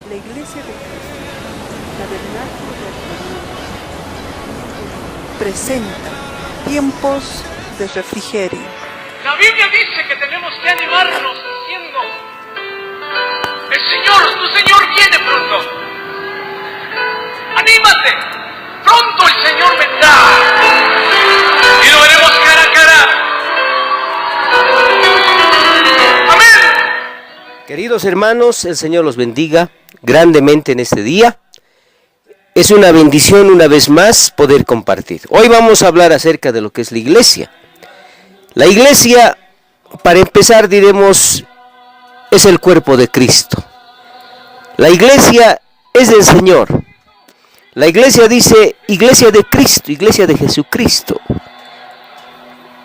La Iglesia de Cristo, Tabernáculo de Advenimiento, presenta tiempos de refrigerio. La Biblia dice que tenemos que animarnos diciendo: tu Señor viene pronto. Anímate, pronto el Señor vendrá y lo veremos cara a cara. Amén. Queridos hermanos, el Señor los bendiga grandemente en este día. Es una bendición una vez más poder compartir. Hoy vamos a hablar acerca de lo que es la iglesia. La iglesia, para empezar, diremos, es el cuerpo de Cristo. La iglesia es del Señor. La iglesia dice, iglesia de Cristo, iglesia de Jesucristo.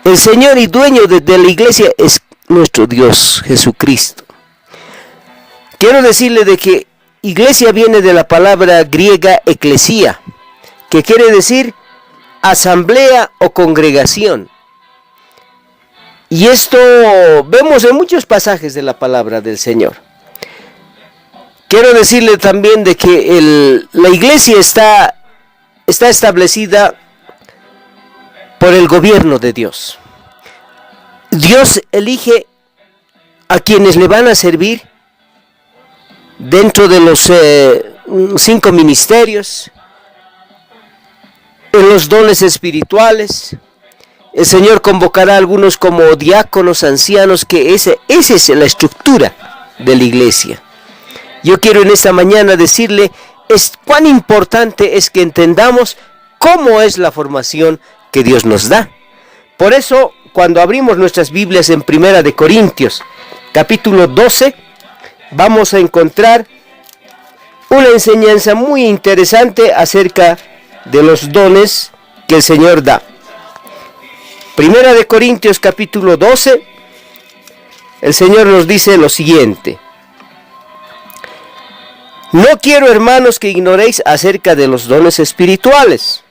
El Señor y dueño de la iglesia es nuestro Dios, Jesucristo. Quiero decirle de que iglesia viene de la palabra griega eclesia, que quiere decir asamblea o congregación. Y esto vemos en muchos pasajes de la palabra del Señor. Quiero decirle también de que la iglesia está establecida por el gobierno de Dios. Dios elige a quienes le van a servir dentro de los 5 ministerios, en los dones espirituales. El Señor convocará a algunos como diáconos, ancianos, que esa es la estructura de la iglesia. Yo quiero en esta mañana decirle cuán importante es que entendamos cómo es la formación que Dios nos da. Por eso, cuando abrimos nuestras Biblias en 1 de Corintios, capítulo 12, vamos a encontrar una enseñanza muy interesante acerca de los dones que el Señor da. 1 de Corintios capítulo 12, el Señor nos dice lo siguiente: no quiero, hermanos, que ignoréis acerca de los dones espirituales.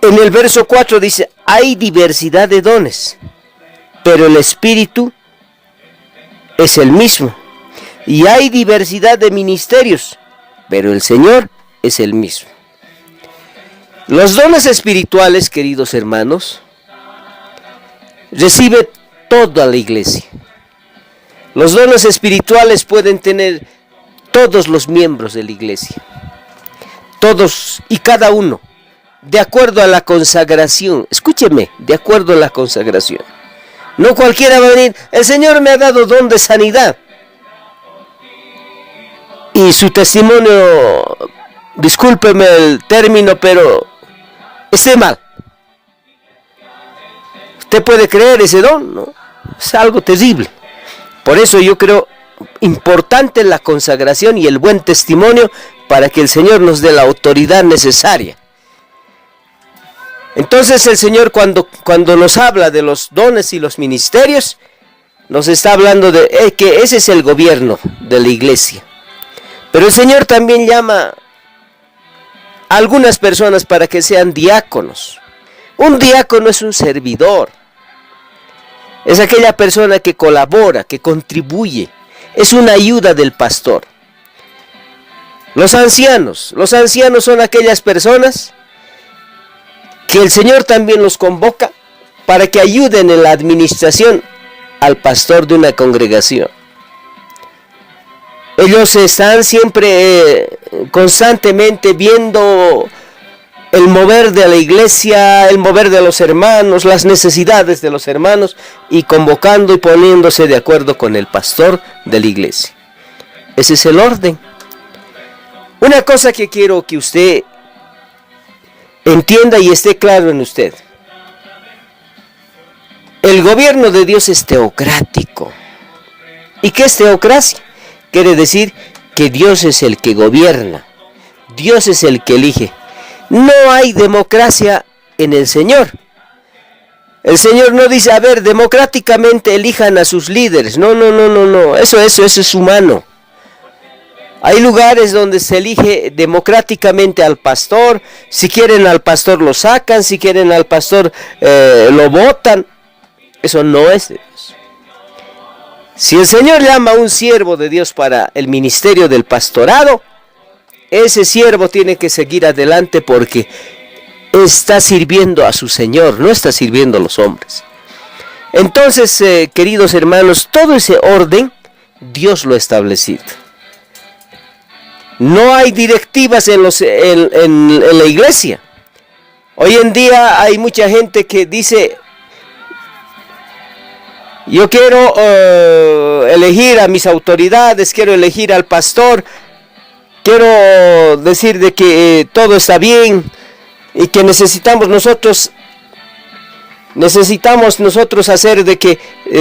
En el verso 4 dice, hay diversidad de dones, pero el Espíritu es el mismo. Y hay diversidad de ministerios, pero el Señor es el mismo. Los dones espirituales, queridos hermanos, recibe toda la iglesia. Los dones espirituales pueden tener todos los miembros de la iglesia. Todos y cada uno, de acuerdo a la consagración. Escúcheme, de acuerdo a la consagración. No cualquiera va a venir, el Señor me ha dado don de sanidad. Y su testimonio, discúlpeme el término, pero esté mal. ¿Usted puede creer ese don? No, es algo terrible. Por eso yo creo importante la consagración y el buen testimonio para que el Señor nos dé la autoridad necesaria. Entonces el Señor cuando nos habla de los dones y los ministerios, nos está hablando de que ese es el gobierno de la iglesia. Pero el Señor también llama a algunas personas para que sean diáconos. Un diácono es un servidor. Es aquella persona que colabora, que contribuye. Es una ayuda del pastor. Los ancianos son aquellas personas que el Señor también los convoca para que ayuden en la administración al pastor de una congregación. Ellos están siempre constantemente viendo el mover de la iglesia, el mover de los hermanos, las necesidades de los hermanos, y convocando y poniéndose de acuerdo con el pastor de la iglesia. Ese es el orden. Una cosa que quiero que usted entienda y esté claro en usted: el gobierno de Dios es teocrático. ¿Y qué es teocracia? Quiere decir que Dios es el que gobierna, Dios es el que elige. No hay democracia en el Señor. El Señor no dice, a ver, democráticamente elijan a sus líderes. No, eso es humano. Hay lugares donde se elige democráticamente al pastor. Si quieren al pastor lo sacan, si quieren al pastor lo votan. Eso no es de Dios. Si el Señor llama a un siervo de Dios para el ministerio del pastorado, ese siervo tiene que seguir adelante porque está sirviendo a su Señor, no está sirviendo a los hombres. Entonces, queridos hermanos, todo ese orden Dios lo ha establecido. No hay directivas en la iglesia. Hoy en día hay mucha gente que dice: yo quiero elegir a mis autoridades, quiero elegir al pastor, quiero decir de que todo está bien y que necesitamos nosotros hacer de que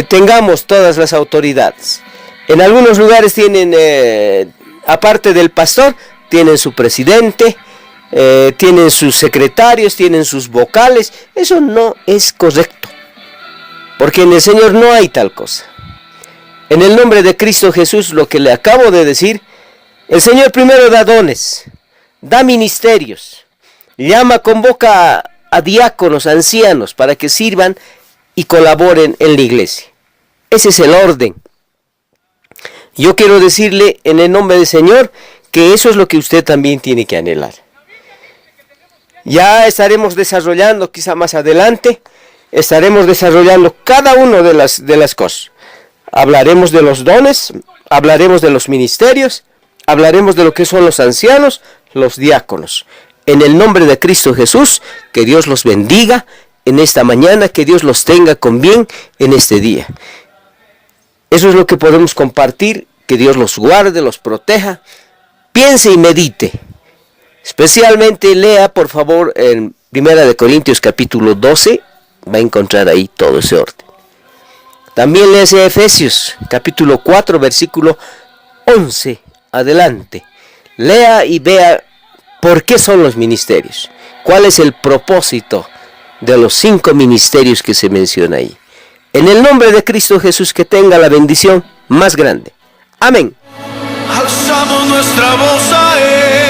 tengamos todas las autoridades. En algunos lugares tienen, aparte del pastor, tienen su presidente, tienen sus secretarios, tienen sus vocales. Eso no es correcto, porque en el Señor no hay tal cosa. En el nombre de Cristo Jesús, lo que le acabo de decir, el Señor primero da dones, da ministerios, llama, convoca a diáconos, ancianos, para que sirvan y colaboren en la iglesia. Ese es el orden. Yo quiero decirle en el nombre del Señor que eso es lo que usted también tiene que anhelar. Ya estaremos desarrollando, quizá más adelante, estaremos desarrollando cada una de las cosas. Hablaremos de los dones, hablaremos de los ministerios, hablaremos de lo que son los ancianos, los diáconos. En el nombre de Cristo Jesús, que Dios los bendiga en esta mañana, que Dios los tenga con bien en este día. Eso es lo que podemos compartir, que Dios los guarde, los proteja. Piense y medite. Especialmente lea, por favor, en 1 Corintios capítulo 12, va a encontrar ahí todo ese orden. También lea Efesios capítulo 4, versículo 11, adelante. Lea y vea por qué son los ministerios, cuál es el propósito de los 5 ministerios que se menciona ahí. En el nombre de Cristo Jesús, que tenga la bendición más grande. Amén. Alzamos nuestra voz a Él.